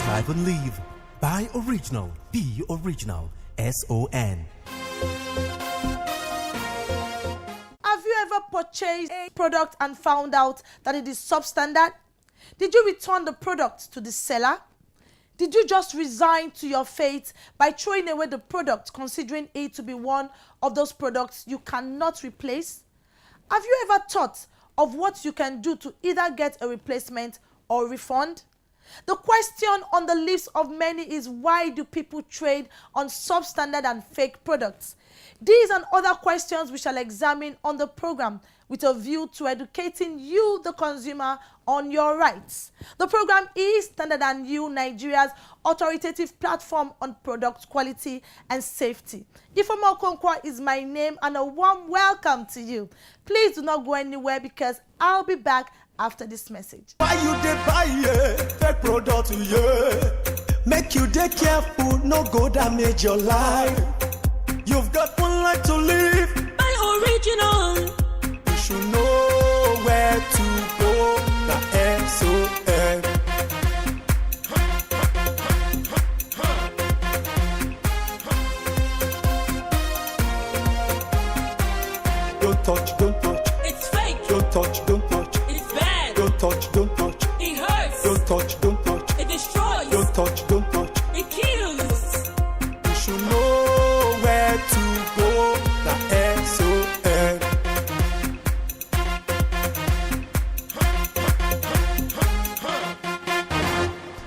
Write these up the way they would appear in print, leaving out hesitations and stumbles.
Thrive and Live. Buy original. Be original. SON. Have you ever purchased a product and found out that it is substandard? Did you return the product to the seller? Did you just resign to your fate by throwing away the product, considering it to be one of those products you cannot replace? Have you ever thought of what you can do to either get a replacement or refund? The question on the lips of many is, why do people trade on substandard and fake products? These and other questions we shall examine on the program with a view to educating you, the consumer, on your rights. The program is Standard and You, Nigeria's authoritative platform on product quality and safety. Ifeoma Okonkwo is my name, and a warm welcome to you. Please do not go anywhere, because I'll be back after this message. Why you dey buy fake product? Make you dey careful, no go damage your life. You've got one life to live. Buy original. You should know where to go. The SON. Don't touch, don't touch. It's fake. Don't touch, don't touch. It's bad. Don't touch, don't touch. It hurts. Don't touch, don't touch. It destroys. Don't touch, don't touch. It kills. You should know where to go. The SON.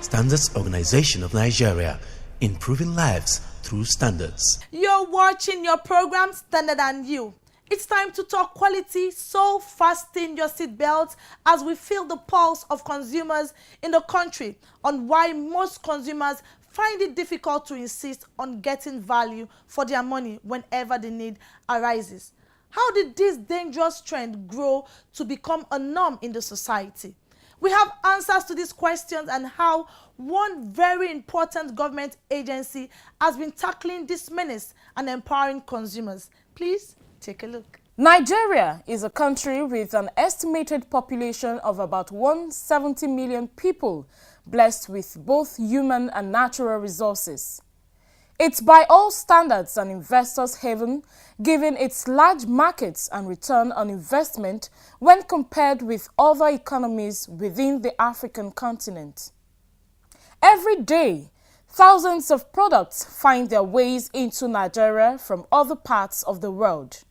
Standards Organization of Nigeria. Improving lives through standards. You're watching your program, Standard and You. It's time to talk quality, so fasten your seatbelts as we feel the pulse of consumers in the country on why most consumers find it difficult to insist on getting value for their money whenever the need arises. How did this dangerous trend grow to become a norm in the society? We have answers to these questions and how one very important government agency has been tackling this menace and empowering consumers. Please take a look. Nigeria is a country with an estimated population of about 170 million people, blessed with both human and natural resources. It's by all standards an investor's haven, given its large markets and return on investment when compared with other economies within the African continent. Every day, thousands of products find their ways into Nigeria from other parts of the world.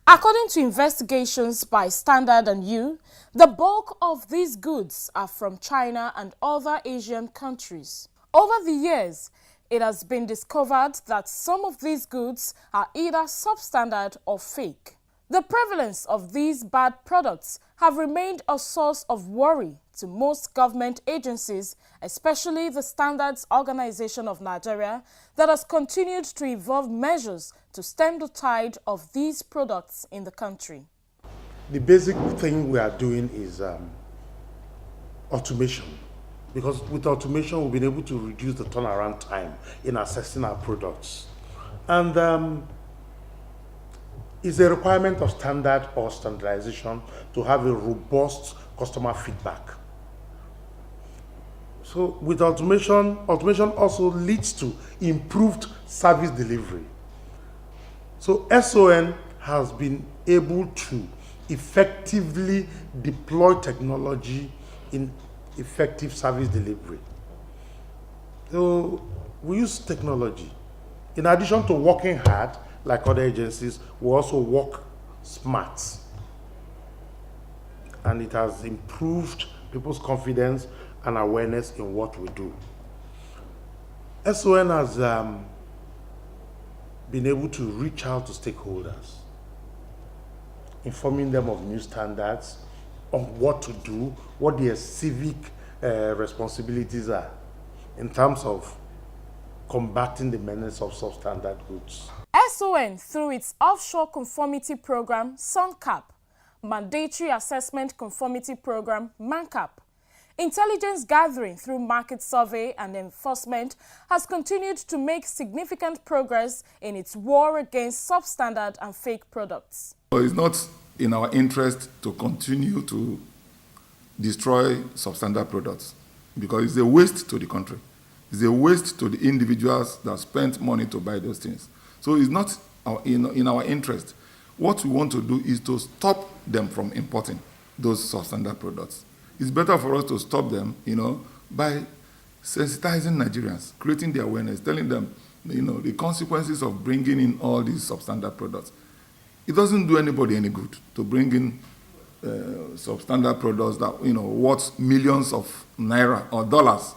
According to investigations by Standard and You, the bulk of these goods are from China and other Asian countries. Over the years, it has been discovered that some of these goods are either substandard or fake. The prevalence of these bad products have remained a source of worry to most government agencies, especially the Standards Organization of Nigeria, that has continued to evolve measures to stem the tide of these products in the country. The basic thing we are doing is automation. Because with automation, we've been able to reduce the turnaround time in assessing our products. And it's a requirement of standard or standardization to have a robust customer feedback. So with automation also leads to improved service delivery. So SON has been able to effectively deploy technology in effective service delivery. So we use technology. In addition to working hard, like other agencies, we also work smart. And it has improved people's confidence and awareness in what we do. SON has been able to reach out to stakeholders, informing them of new standards, on what to do, what their civic responsibilities are in terms of combating the menace of substandard goods. SON, through its offshore conformity program, SUNCAP, mandatory assessment conformity program, MANCAP, intelligence gathering through market survey and enforcement, has continued to make significant progress in its war against substandard and fake products. It's not in our interest to continue to destroy substandard products. because it's a waste to the country. It's a waste to the individuals that spent money to buy those things. So it's not in our interest. What we want to do is to stop them from importing those substandard products. It's better for us to stop them, by sensitizing Nigerians, creating the awareness, telling them, the consequences of bringing in all these substandard products. It doesn't do anybody any good to bring in substandard products that, worth millions of naira or dollars.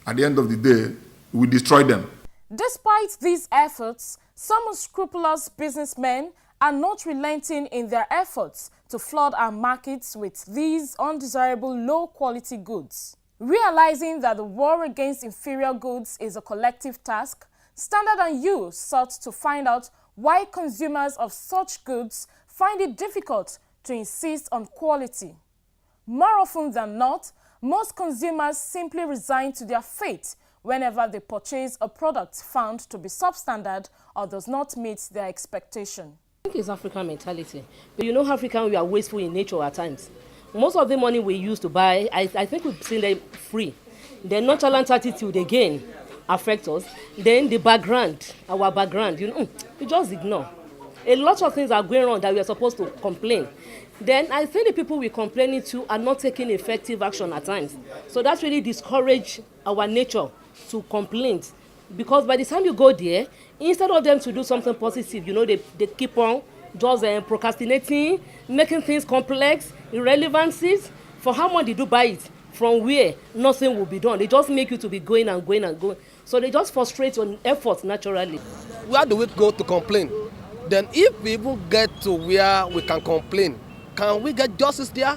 At the end of the day, we destroy them. Despite these efforts, some unscrupulous businessmen are not relenting in their efforts to flood our markets with these undesirable low-quality goods. Realizing that the war against inferior goods is a collective task, Standard & You sought to find out why consumers of such goods find it difficult to insist on quality. More often than not, most consumers simply resign to their fate whenever they purchase a product found to be substandard or does not meet their expectation. I think it's African mentality. But African, we are wasteful in nature at times. Most of the money we use to buy, I think we've seen them free. The nonchalant attitude again affects us. Then the background, our background, we just ignore. A lot of things are going on that we are supposed to complain. Then I think the people we're complaining to are not taking effective action at times. So that really discourages our nature to complaint. Because by the time you go there, instead of them to do something positive, they keep on just procrastinating, making things complex, irrelevancies. For how much did you buy it? From where? Nothing will be done. They just make you to be going and going and going. So they just frustrate your efforts naturally. Where do we go to complain? Then if we even get to where we can complain, can we get justice there?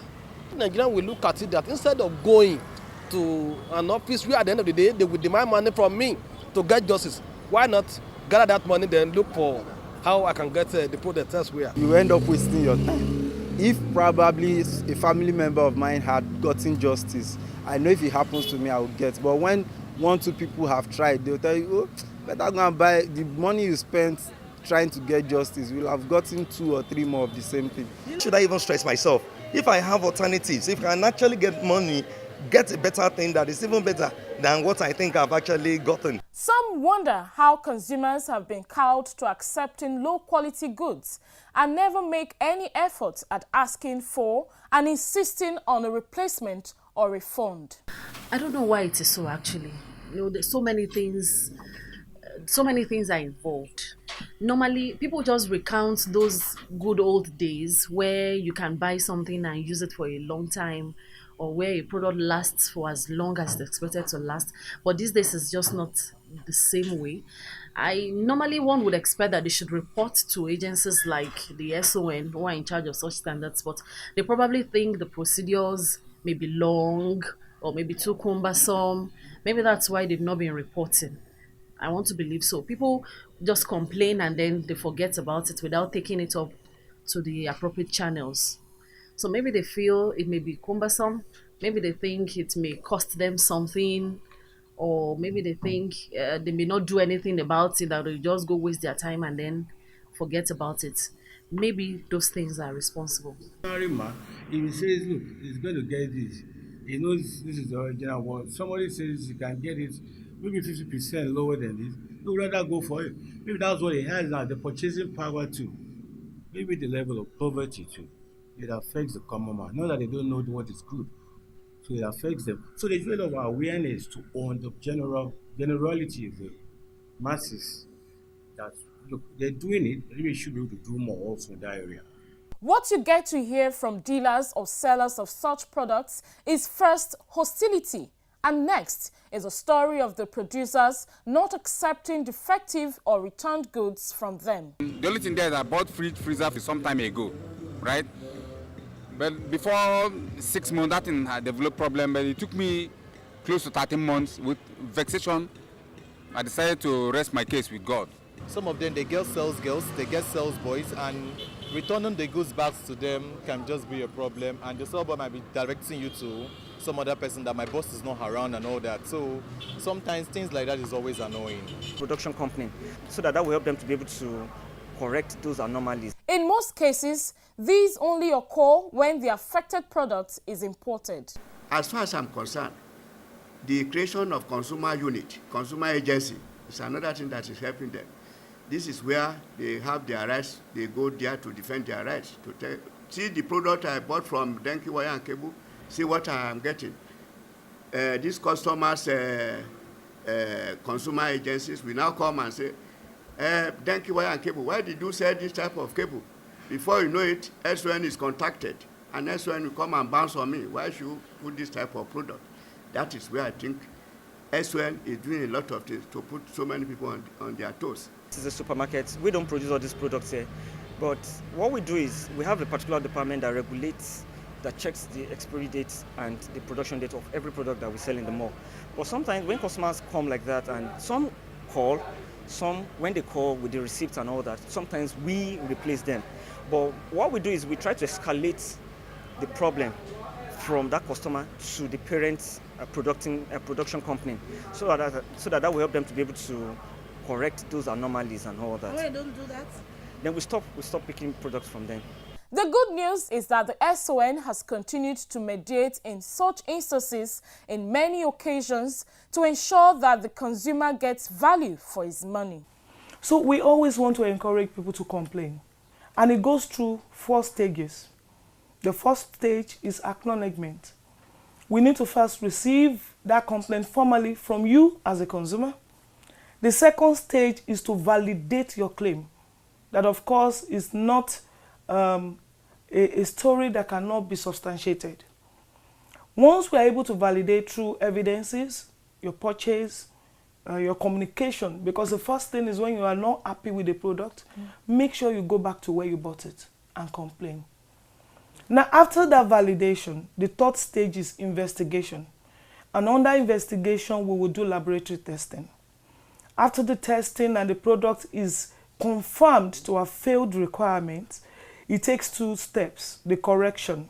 Nigerians will look at it that instead of going to an office where at the end of the day they will demand money from me to get justice, why not gather that money then look for how I can get the product elsewhere? You end up wasting your time. If probably a family member of mine had gotten justice, I know if it happens to me I would get. But when 1-2 people have tried, they'll tell you, better go and buy the money you spent trying to get justice. You'll have gotten 2 or 3 more of the same thing. Should I even stress myself? If I have alternatives, if I can actually get money, get a better thing that is even better than what I think I've actually gotten. Some wonder how consumers have been cowed to accepting low-quality goods and never make any effort at asking for and insisting on a replacement or refund. I don't know why it is so, actually. There's so many things are involved. Normally, people just recount those good old days where you can buy something and use it for a long time, or where a product lasts for as long as it's expected to last. But these days it's just not the same way. Normally one would expect that they should report to agencies like the SON who are in charge of such standards, but they probably think the procedures may be long or maybe too cumbersome. Maybe that's why they've not been reporting. I want to believe so. People just complain and then they forget about it without taking it up to the appropriate channels. So maybe they feel it may be cumbersome, maybe they think it may cost them something, or maybe they think they may not do anything about it, that they'll just go waste their time and then forget about it. Maybe those things are responsible. If he says, look, he's going to get this, he knows this is the original one. Somebody says you can get it maybe 50% lower than this, he would rather go for it. Maybe that's what he has now, the purchasing power too. Maybe the level of poverty too. It affects the common man. Not that they don't know what is good. So it affects them. So there's a lot of awareness to own the generality of the masses that, look, they're doing it, maybe should be able to do more also in that area. What you get to hear from dealers or sellers of such products is first hostility, and next is a story of the producers not accepting defective or returned goods from them. The only thing there is I bought freezer some time ago, right? But before 6 months, that thing had developed problem, but it took me close to 13 months with vexation. I decided to rest my case with God. Some of them, they get sales girls, they get sales boys, and returning the goods back to them can just be a problem. And the sales boy might be directing you to some other person that my boss is not around and all that. So sometimes things like that is always annoying. Production company, so that will help them to be able to correct those anomalies. In most cases, these only occur when the affected product is imported. As far as I'm concerned, The creation of consumer unit, consumer agency, is another thing that is helping them. This is where they have their rights. They go there to defend their rights. To see the product I bought from Denki Wire and Cable, see what I am getting. These customers, consumer agencies will now come and say, Denki Wire and Cable, why did you sell this type of cable? Before you know it, SON is contacted, and SON will come and bounce on me. Why should you put this type of product? That is where I think SON is doing a lot of things to put so many people on their toes. This is a supermarket. We don't produce all these products here. But what we do is we have a particular department that regulates, that checks the expiry dates and the production date of every product that we sell in the mall. But sometimes when customers come like that, and some call, some when they call with the receipts and all that, sometimes we replace them. But what we do is we try to escalate the problem from that customer to the parent production company, so that will help them to be able to correct those anomalies and all that. Why don't do that? Then we stop picking products from them. The good news is that the SON has continued to mediate in such instances in many occasions to ensure that the consumer gets value for his money. So we always want to encourage people to complain, and it goes through 4 stages. The first stage is acknowledgement. We need to first receive that complaint formally from you as a consumer. The second stage is to validate your claim. That, of course, is not a story that cannot be substantiated. Once we are able to validate through evidences, your purchase, your communication, because the first thing is when you are not happy with the product, make sure you go back to where you bought it and complain. Now, after that validation, the third stage is investigation. And under investigation, we will do laboratory testing. After the testing and the product is confirmed to have failed requirements, it takes 2 steps, the correction.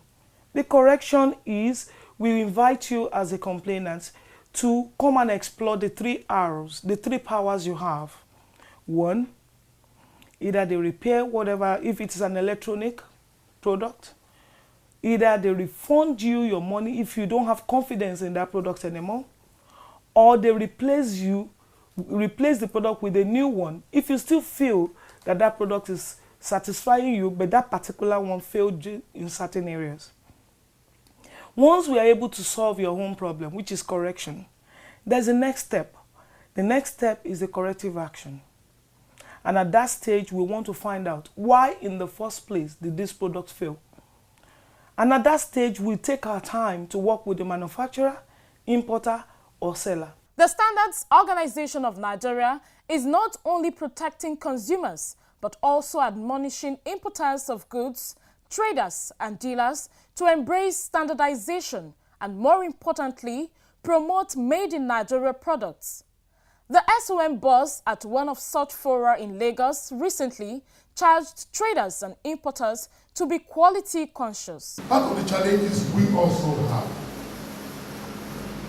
The correction is we invite you as a complainant to come and explore the 3 R's, the 3 powers you have. 1, either they repair whatever, if it is an electronic product, either they refund you your money if you don't have confidence in that product anymore, or they replace the product with a new one if you still feel that that product is satisfying you, but that particular one failed you in certain areas. Once we are able to solve your own problem, which is correction, there's a next step. The next step is the corrective action. And at that stage, we want to find out why in the first place did this product fail. And at that stage, we take our time to work with the manufacturer, importer, or seller. The Standards Organization of Nigeria is not only protecting consumers, but also admonishing importers of goods, traders and dealers to embrace standardization and, more importantly, promote made-in-Nigeria products. The SOM boss at one of such fora in Lagos recently charged traders and importers to be quality conscious. Part of the challenges we also have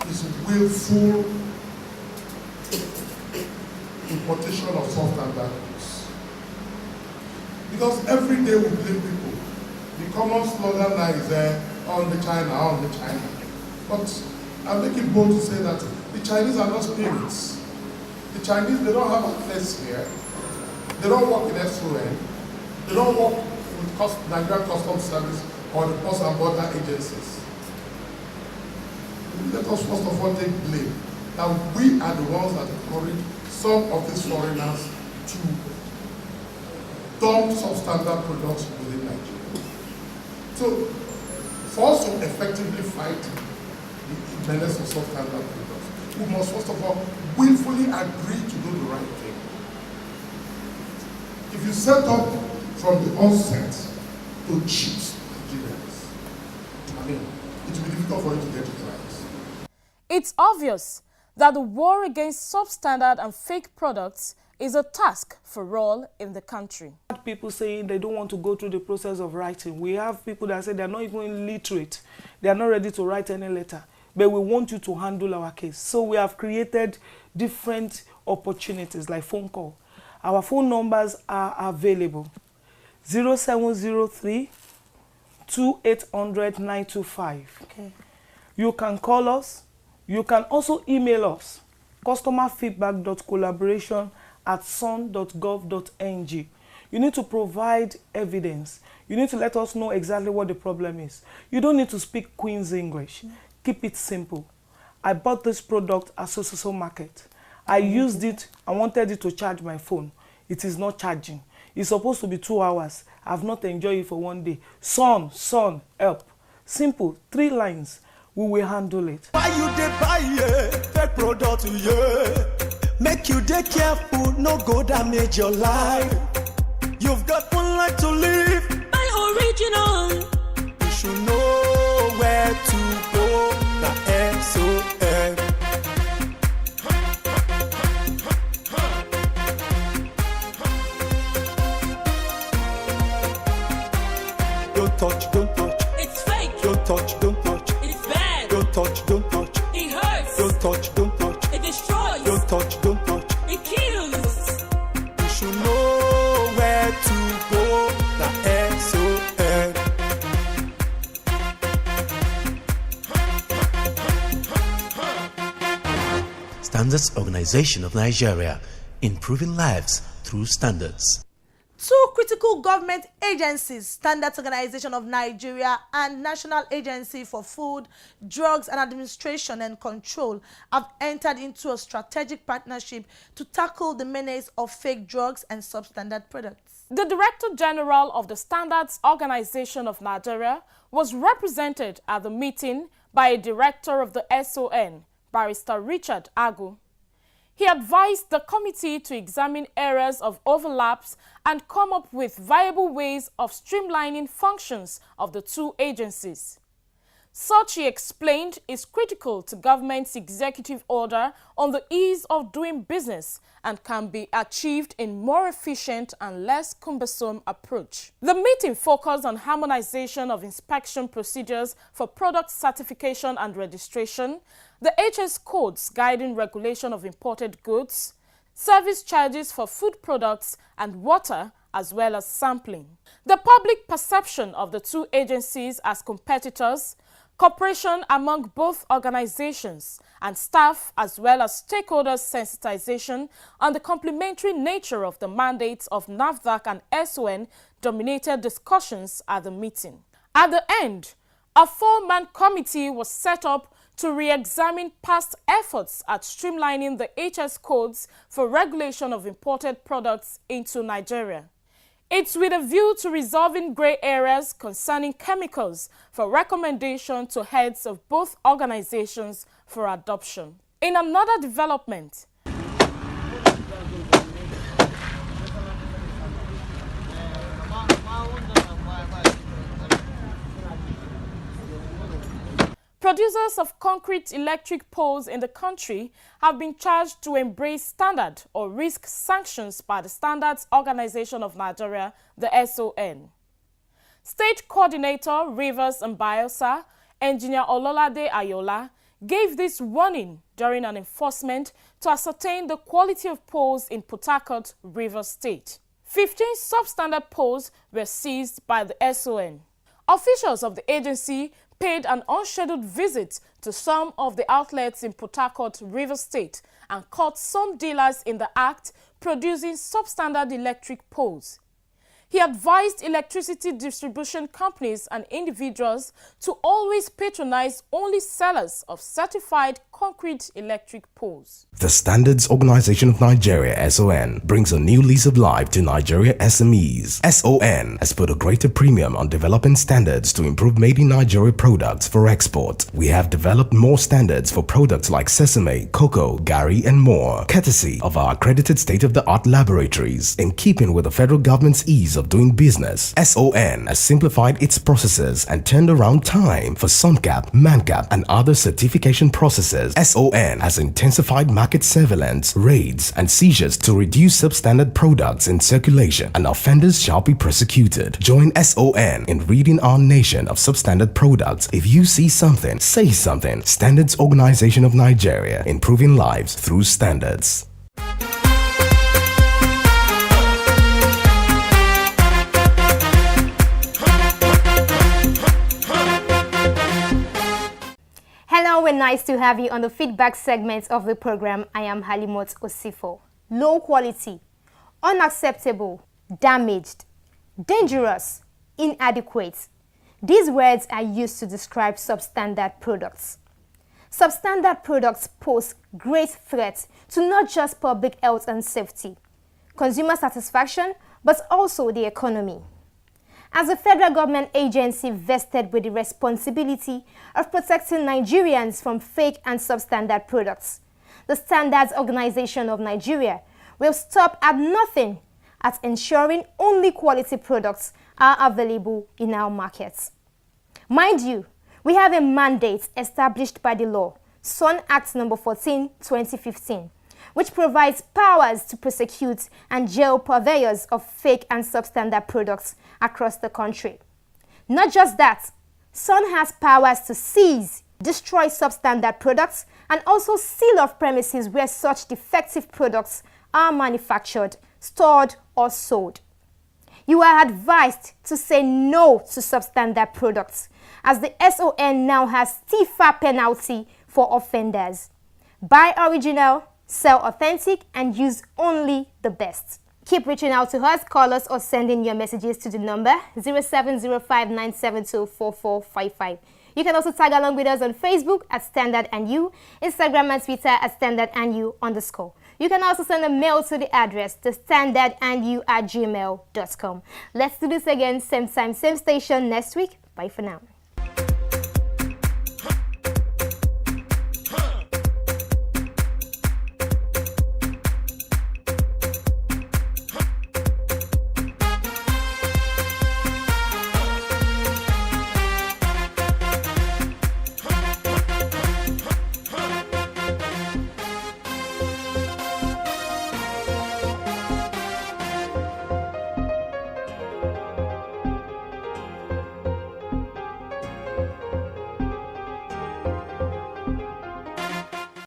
is willful importation of substandard goods. Because every day we blame people. The common slogan now is on the China. But I make it bold to say that the Chinese are not spirits. The Chinese, they don't have access here. They don't work in SON. They don't work with Nigerian Customs Service or the Post and Border Agencies. Let us first of all take blame that we are the ones that encourage some of these foreigners to dump substandard products within Nigeria. So, for us to effectively fight the menace of substandard products, we must first of all willfully agree to do the right thing. If you set up from the onset to cheat Nigerians, I mean, it will be difficult for you to get it right. It's obvious that the war against substandard and fake products is a task for all in the country. People saying they don't want to go through the process of writing. We have people that say they're not even literate. They are not ready to write any letter. But we want you to handle our case. So we have created different opportunities like phone call. Our phone numbers are available. 0703 2800 925. Okay. You can call us. You can also email us customerfeedback.collaboration@sun.gov.ng. You need to provide evidence. You need to let us know exactly what the problem is. You don't need to speak Queen's English. Keep it simple. I bought this product at so market. I used it, I wanted it to charge my phone. It is not charging. It's supposed to be 2 hours. I've not enjoyed it for 1 day. Son, help. Simple, 3 lines. We will handle it. Why you dey buy fake product, yeah? Make you dey careful, no go damage your life. You've got one life to live. Buy original. You should know where to go. The SON. Don't touch. It's fake. Don't touch. It's bad. Don't touch. It hurts. Don't touch. It destroys. Don't touch. It kills. You should know where to go. The SON. Standards Organization of Nigeria, improving lives through standards. 2 critical government agencies, Standards Organization of Nigeria and National Agency for Food, Drugs and Administration and Control, have entered into a strategic partnership to tackle the menace of fake drugs and substandard products. The Director General of the Standards Organization of Nigeria was represented at the meeting by a director of the SON, Barrister Richard Agu. He advised the committee to examine areas of overlaps and come up with viable ways of streamlining functions of the 2 agencies. Such, he explained, is critical to government's executive order on the ease of doing business and can be achieved in more efficient and less cumbersome approach. The meeting focused on harmonization of inspection procedures for product certification and registration, the HS codes guiding regulation of imported goods, service charges for food products and water, as well as sampling. The public perception of the 2 agencies as competitors, cooperation among both organizations and staff, as well as stakeholders' sensitization on the complementary nature of the mandates of NAFDAC and SON dominated discussions at the meeting. At the end, a 4-man committee was set up to re-examine past efforts at streamlining the HS codes for regulation of imported products into Nigeria. It's with a view to resolving grey areas concerning chemicals for recommendation to heads of both organizations for adoption. In another development, producers of concrete electric poles in the country have been charged to embrace standard or risk sanctions by the Standards Organization of Nigeria, the SON. State Coordinator Rivers and Bayelsa, Engineer Ololade Ayola, gave this warning during an enforcement to ascertain the quality of poles in Port Harcourt, Rivers State. 15 substandard poles were seized by the SON. Officials of the agency paid an unscheduled visit to some of the outlets in Port Harcourt, Rivers State, and caught some dealers in the act producing substandard electric poles. He advised electricity distribution companies and individuals to always patronize only sellers of certified concrete electric poles. The Standards Organization of Nigeria, SON, brings a new lease of life to Nigeria SMEs. SON has put a greater premium on developing standards to improve made in Nigeria products for export. We have developed more standards for products like sesame, cocoa, gari, and more, courtesy of our accredited state-of-the-art laboratories. In keeping with the federal government's ease of doing business, SON has simplified its processes and turned around time for SUNCAP, MANCAP, and other certification processes. SON has intensified market surveillance, raids, and seizures to reduce substandard products in circulation, and offenders shall be prosecuted. Join SON in ridding our nation of substandard products. If you see something, say something. Standards Organization of Nigeria, improving lives through standards. Hello very nice to have you on the feedback segment of the program. I am Halimot Osifo. Low quality, unacceptable, damaged, dangerous, inadequate. These words are used to describe substandard products. Substandard products pose great threats to not just public health and safety, consumer satisfaction, but also the economy. As a federal government agency vested with the responsibility of protecting Nigerians from fake and substandard products, the Standards Organization of Nigeria will stop at nothing at ensuring only quality products are available in our markets. Mind you, we have a mandate established by the law, SON Act No. 14, 2015, which provides powers to prosecute and jail purveyors of fake and substandard products across the country. Not just that, SON has powers to seize, destroy substandard products, and also seal off premises where such defective products are manufactured, stored, or sold. You are advised to say no to substandard products, as the SON now has stiffer penalty for offenders. Buy original, sell authentic, and use only the best. Keep reaching out to us, call us, or send in your messages to the number 0705-972-4455. You can also tag along with us on Facebook at Standard and You, Instagram and Twitter at Standard and You _. You can also send a mail to the address thestandardandyou@gmail.com. Let's do this again, same time, same station next week. Bye for now.